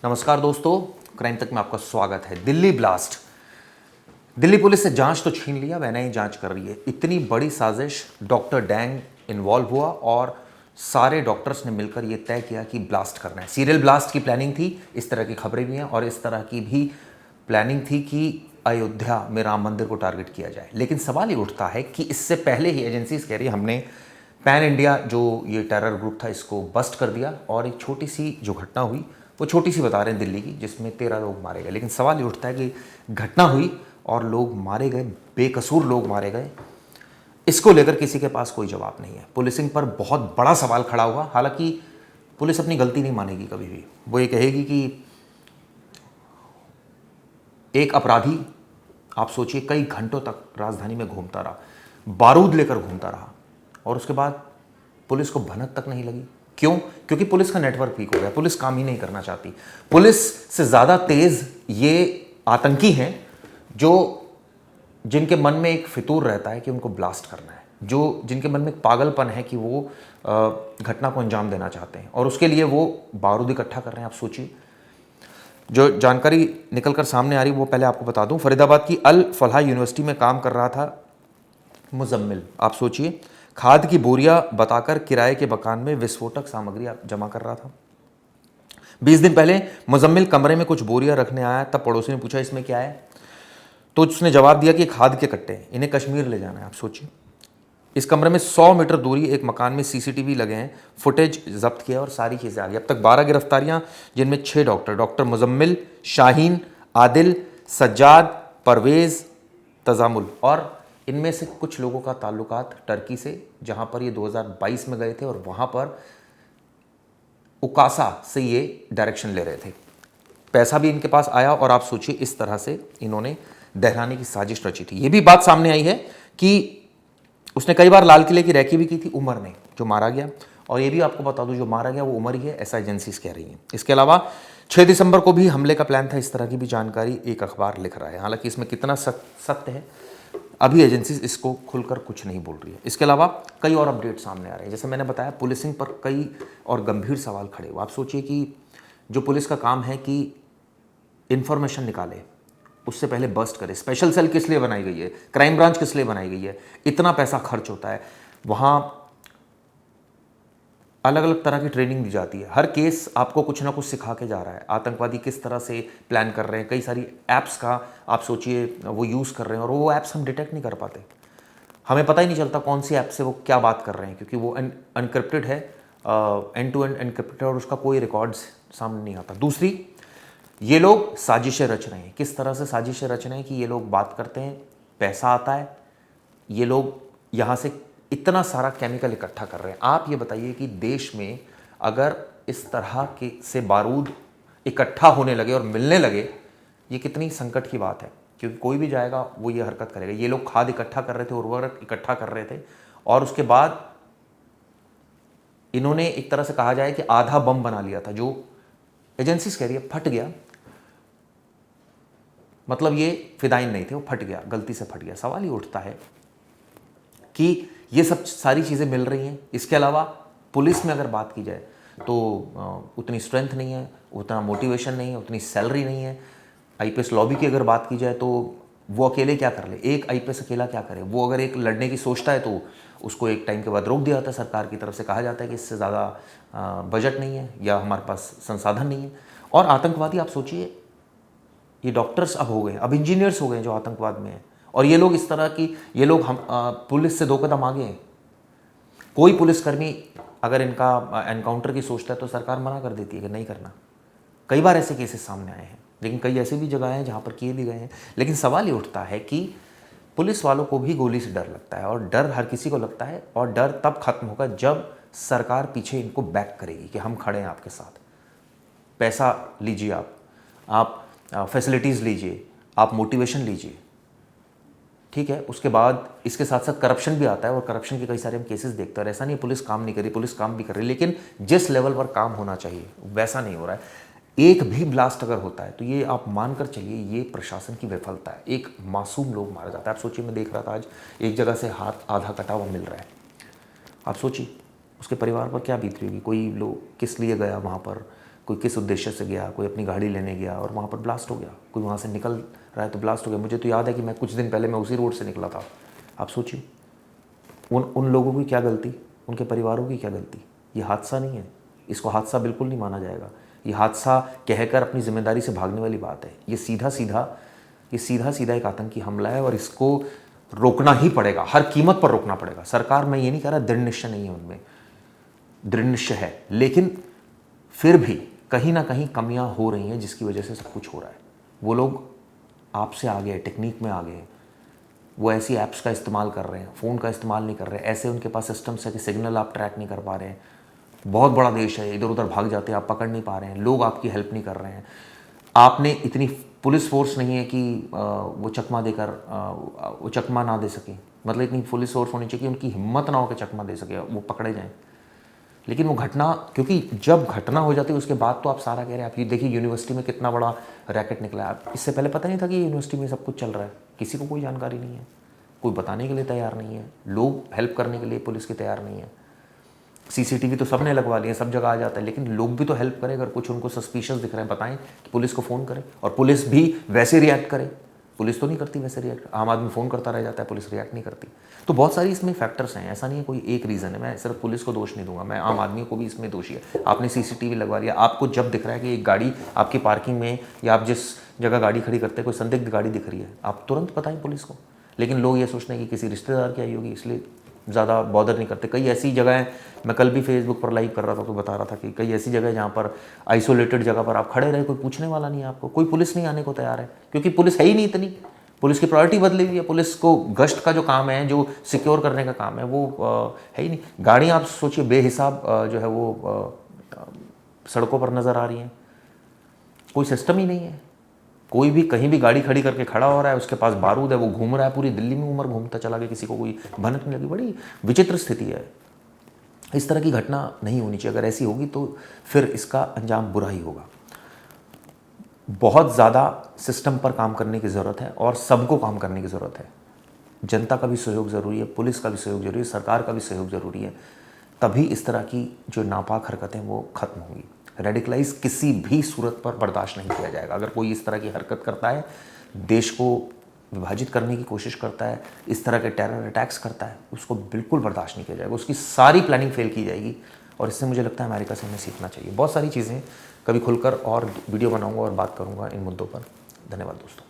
नमस्कार दोस्तों, क्राइम तक में आपका स्वागत है। दिल्ली ब्लास्ट, दिल्ली पुलिस ने जांच तो छीन लिया, वह नहीं जांच कर रही है। इतनी बड़ी साजिश, डॉक्टर डैंग इन्वॉल्व हुआ और सारे डॉक्टर्स ने मिलकर यह तय किया कि ब्लास्ट करना है। सीरियल ब्लास्ट की प्लानिंग थी, इस तरह की खबरें भी हैं, और इस तरह की भी प्लानिंग थी कि अयोध्या में राम मंदिर को टारगेट किया जाए। लेकिन सवाल ये उठता है कि इससे पहले ही एजेंसीज कह रही है हमने पैन इंडिया जो ये टेरर ग्रुप था इसको बस्ट कर दिया, और एक छोटी सी जो घटना हुई वो छोटी सी बता रहे हैं दिल्ली की, जिसमें 13 लोग मारे गए। लेकिन सवाल ये उठता है कि घटना हुई और लोग मारे गए, बेकसूर लोग मारे गए, इसको लेकर किसी के पास कोई जवाब नहीं है। पुलिसिंग पर बहुत बड़ा सवाल खड़ा हुआ। हालांकि पुलिस अपनी गलती नहीं मानेगी कभी भी। वो ये कहेगी कि एक अपराधी, आप सोचिए, कई घंटों तक राजधानी में घूमता रहा, बारूद लेकर घूमता रहा, और उसके बाद पुलिस को भनक तक नहीं लगी। क्यों? क्योंकि पुलिस का नेटवर्क वीक हो गया, पुलिस काम ही नहीं करना चाहती। पुलिस से ज़्यादा तेज ये आतंकी हैं जो जिनके मन में एक फितूर रहता है कि उनको ब्लास्ट करना है, जो जिनके मन में एक पागलपन है कि वो घटना को अंजाम देना चाहते हैं, और उसके लिए वो बारूद इकट्ठा कर रहे हैं। आप सोचिए, जो जानकारी निकलकर सामने आ रही वो पहले आपको बता दूं। फरीदाबाद की अल फलाह यूनिवर्सिटी में काम कर रहा था मुजम्मिल। आप सोचिए, खाद की बोरियां बताकर किराए के मकान में विस्फोटक सामग्री जमा कर रहा था। 20 दिन पहले मुजम्मिल कमरे में कुछ बोरियां रखने आया, तब पड़ोसी ने पूछा इसमें क्या है, तो उसने जवाब दिया कि खाद के कट्टे हैं, इन्हें कश्मीर ले जाना है। आप सोचिए, इस कमरे में 100 मीटर दूरी एक मकान में सीसीटीवी लगे हैं, फुटेज जब्त किया और सारी चीज़ें आ गई। अब तक 12 गिरफ्तारियां, जिनमें 6 डॉक्टर मुजम्मिल, शाहीन, आदिल, सज्जाद, परवेज़, तजामुल, और इनमें से कुछ लोगों का ताल्लुकात टर्की से, जहां पर ये 2022 में गए थे और वहां पर उकासा से ये डायरेक्शन ले रहे थे। पैसा भी इनके पास आया, और आप सोचिए इस तरह से इन्होंने दहराने की साजिश रची थी। ये भी बात सामने आई है कि उसने कई बार लाल किले की रैकी भी की थी उमर ने, जो मारा गया। और ये भी आपको बता दूं, जो मारा गया वो उमर ही है, ऐसा एजेंसीज कह रही हैं। इसके अलावा 6 दिसंबर को भी हमले का प्लान था, इस तरह की भी जानकारी एक अखबार लिख रहा है। हालांकि इसमें कितना सत्य है, अभी एजेंसीज इसको खुलकर कुछ नहीं बोल रही है। इसके अलावा कई और अपडेट सामने आ रहे हैं। जैसे मैंने बताया, पुलिसिंग पर कई और गंभीर सवाल खड़े हुए। आप सोचिए कि जो पुलिस का काम है कि इंफॉर्मेशन निकाले, उससे पहले बस्ट करे। स्पेशल सेल किस लिए बनाई गई है, क्राइम ब्रांच किस लिए बनाई गई है, इतना पैसा खर्च होता है, वहाँ अलग अलग तरह की ट्रेनिंग दी जाती है। हर केस आपको कुछ ना कुछ सिखा के जा रहा है। आतंकवादी किस तरह से प्लान कर रहे हैं, कई सारी ऐप्स का आप सोचिए वो यूज़ कर रहे हैं, और वो ऐप्स हम डिटेक्ट नहीं कर पाते। हमें पता ही नहीं चलता कौन सी ऐप से वो क्या बात कर रहे हैं, क्योंकि वो अनक्रिप्टेड है, एंड टू एंड एनक्रिप्टेड, और उसका कोई रिकॉर्ड्स सामने नहीं आता। दूसरी, ये लोग साजिशें रच रहे हैं। किस तरह से साजिशें रच रहे हैं कि ये लोग बात करते हैं, पैसा आता है, ये लोग यहाँ से इतना सारा केमिकल इकट्ठा कर रहे हैं। आप ये बताइए कि देश में अगर इस तरह के से बारूद इकट्ठा होने लगे और मिलने लगे, ये कितनी संकट की बात है, क्योंकि कोई भी जाएगा वो ये हरकत करेगा। ये लोग खाद इकट्ठा कर रहे थे, उर्वरक इकट्ठा कर रहे थे, और उसके बाद इन्होंने एक तरह से कहा जाए कि आधा बम बना लिया था, जो एजेंसीज कह रही है फट गया। मतलब ये फिदाइन नहीं थे, वो फट गया, गलती से फट गया। सवाल ये उठता है कि ये सब सारी चीज़ें मिल रही हैं। इसके अलावा पुलिस में अगर बात की जाए तो उतनी स्ट्रेंथ नहीं है, उतना मोटिवेशन नहीं है, उतनी सैलरी नहीं है। आईपीएस लॉबी की अगर बात की जाए तो वो अकेले क्या कर ले, एक आईपीएस अकेला क्या करे। वो अगर एक लड़ने की सोचता है तो उसको एक टाइम के बाद रोक दिया जाता है सरकार की तरफ से, कहा जाता है कि इससे ज़्यादा बजट नहीं है या हमारे पास संसाधन नहीं है। और आतंकवादी, आप सोचिए, ये डॉक्टर्स अब हो गए, अब इंजीनियर्स हो गए जो आतंकवाद में हैं, और ये लोग इस तरह की, ये लोग हम पुलिस से 2 कदम आगे हैं। कोई पुलिसकर्मी अगर इनका एनकाउंटर की सोचता है तो सरकार मना कर देती है कि नहीं करना। कई बार ऐसे केसेस सामने आए हैं, लेकिन कई ऐसी भी जगह हैं जहाँ पर किए भी गए हैं। लेकिन सवाल ये उठता है कि पुलिस वालों को भी गोली से डर लगता है, और डर हर किसी को लगता है, और डर तब खत्म होगा जब सरकार पीछे इनको बैक करेगी कि हम खड़े हैं आपके साथ, पैसा लीजिए, आप फैसिलिटीज़ लीजिए, आप मोटिवेशन लीजिए, ठीक है। उसके बाद इसके साथ साथ करप्शन भी आता है, और करप्शन के कई सारे हम केसेस देखते हैं। ऐसा नहीं पुलिस काम नहीं कर रही, पुलिस काम भी कर रही है, लेकिन जिस लेवल पर काम होना चाहिए वैसा नहीं हो रहा है। एक भी ब्लास्ट अगर होता है तो ये आप मानकर चलिए ये प्रशासन की विफलता है। एक मासूम लोग मारा जाता है। आप सोचिए, मैं देख रहा था आज एक जगह से हाथ आधा कटा हुआ मिल रहा है। आप सोचिए उसके परिवार पर क्या बीत रही होगी। कोई लोग किस लिए गया वहाँ पर, कोई किस उद्देश्य से गया, कोई अपनी गाड़ी लेने गया और वहाँ पर ब्लास्ट हो गया, कोई वहाँ से निकल रहा है तो ब्लास्ट हो गया। मुझे तो याद है कि मैं कुछ दिन पहले मैं उसी रोड से निकला था। आप सोचिए उन लोगों की क्या गलती, उनके परिवारों की क्या गलती। ये हादसा नहीं है, इसको हादसा बिल्कुल नहीं माना जाएगा। ये हादसा कहकर अपनी जिम्मेदारी से भागने वाली बात है। ये सीधा सीधा एक आतंकी हमला है और इसको रोकना ही पड़ेगा, हर कीमत पर रोकना पड़ेगा। सरकार, मैं ये नहीं कह रहा दृढ़ निश्चय नहीं है उनमें, दृढ़ निश्चय है, लेकिन फिर भी कहीं ना कहीं कमियां हो रही हैं जिसकी वजह से सब कुछ हो रहा है। वो लोग आपसे आगे, टेक्निक में आगे, वो ऐसी ऐप्स का इस्तेमाल कर रहे हैं, फ़ोन का इस्तेमाल नहीं कर रहे हैं, ऐसे उनके पास सिस्टम्स है कि सिग्नल आप ट्रैक नहीं कर पा रहे हैं। बहुत बड़ा देश है, इधर उधर भाग जाते हैं, आप पकड़ नहीं पा रहे हैं, लोग आपकी हेल्प नहीं कर रहे हैं। आपने इतनी पुलिस फोर्स नहीं है कि वो चकमा देकर वो चकमा ना दे सके, मतलब इतनी पुलिस फोर्स होनी चाहिए कि उनकी हिम्मत ना हो कि चकमा दे सके, वो पकड़े जाएं। लेकिन वो घटना, क्योंकि जब घटना हो जाती है उसके बाद तो आप सारा कह रहे हैं। आप ये देखिए यूनिवर्सिटी में कितना बड़ा रैकेट निकला है। इससे पहले पता नहीं था कि यूनिवर्सिटी में सब कुछ चल रहा है, किसी को कोई जानकारी नहीं है, कोई बताने के लिए तैयार नहीं है, लोग हेल्प करने के लिए पुलिस की तैयार नहीं है। सीसीटीवी तो सबने लगवा लिए, सब जगह आ जाता है, लेकिन लोग भी तो हेल्प करें। अगर कुछ उनको सस्पिशियस दिख रहा है बताएं कि पुलिस को फ़ोन करें, और पुलिस भी वैसे रिएक्ट करे। पुलिस तो नहीं करती वैसे रिएक्ट, आम आदमी फ़ोन करता रह जाता है, पुलिस रिएक्ट नहीं करती। तो बहुत सारी इसमें फैक्टर्स हैं, ऐसा नहीं है कोई एक रीज़न है। मैं सिर्फ पुलिस को दोष नहीं दूंगा, मैं आम आदमी को भी इसमें दोषी है। आपने सीसीटीवी लगवा लिया, आपको जब दिख रहा है कि एक गाड़ी आपकी पार्किंग में या आप जिस जगह गाड़ी खड़ी करते हैं कोई संदिग्ध गाड़ी दिख रही है, आप तुरंत बताएं पुलिस को। लेकिन लोग ये सोचते हैं कि किसी रिश्तेदार की आई होगी, इसलिए ज़्यादा बॉदर नहीं करते। कई ऐसी जगह हैं, मैं कल भी फेसबुक पर लाइव कर रहा था तो बता रहा था कि कई ऐसी जगह है जहाँ पर आइसोलेटेड जगह पर आप खड़े रहे, कोई पूछने वाला नहीं है आपको, कोई पुलिस नहीं आने को तैयार है, क्योंकि पुलिस है ही नहीं इतनी। पुलिस की प्रायोरिटी बदली हुई है, पुलिस को गश्त का जो काम है, जो सिक्योर करने का काम है, वो है ही नहीं। गाड़ियाँ आप सोचिए बेहिसाब जो है वो सड़कों पर नज़र आ रही हैं, कोई सिस्टम ही नहीं है। कोई भी कहीं भी गाड़ी खड़ी करके खड़ा हो रहा है, उसके पास बारूद है, वो घूम रहा है, पूरी दिल्ली में उम्र घूमता चला गया, किसी को कोई भनक नहीं लगी। बड़ी विचित्र स्थिति है। इस तरह की घटना नहीं होनी चाहिए। अगर ऐसी होगी तो फिर इसका अंजाम बुरा ही होगा। बहुत ज़्यादा सिस्टम पर काम करने की ज़रूरत है और सबको काम करने की ज़रूरत है। जनता का भी सहयोग ज़रूरी है, पुलिस का भी सहयोग ज़रूरी है, सरकार का भी सहयोग ज़रूरी है। तभी इस तरह की जो नापाक हरकतें वो ख़त्म होंगी। रेडिकलाइज किसी भी सूरत पर बर्दाश्त नहीं किया जाएगा। अगर कोई इस तरह की हरकत करता है, देश को विभाजित करने की कोशिश करता है, इस तरह के टेरर अटैक्स करता है, उसको बिल्कुल बर्दाश्त नहीं किया जाएगा। उसकी सारी प्लानिंग फेल की जाएगी। और इससे मुझे लगता है अमेरिका से हमें सीखना चाहिए। बहुत सारी चीज़ें कभी खुलकर और वीडियो बनाऊंगा और बात करूंगा इन मुद्दों पर। धन्यवाद दोस्तों।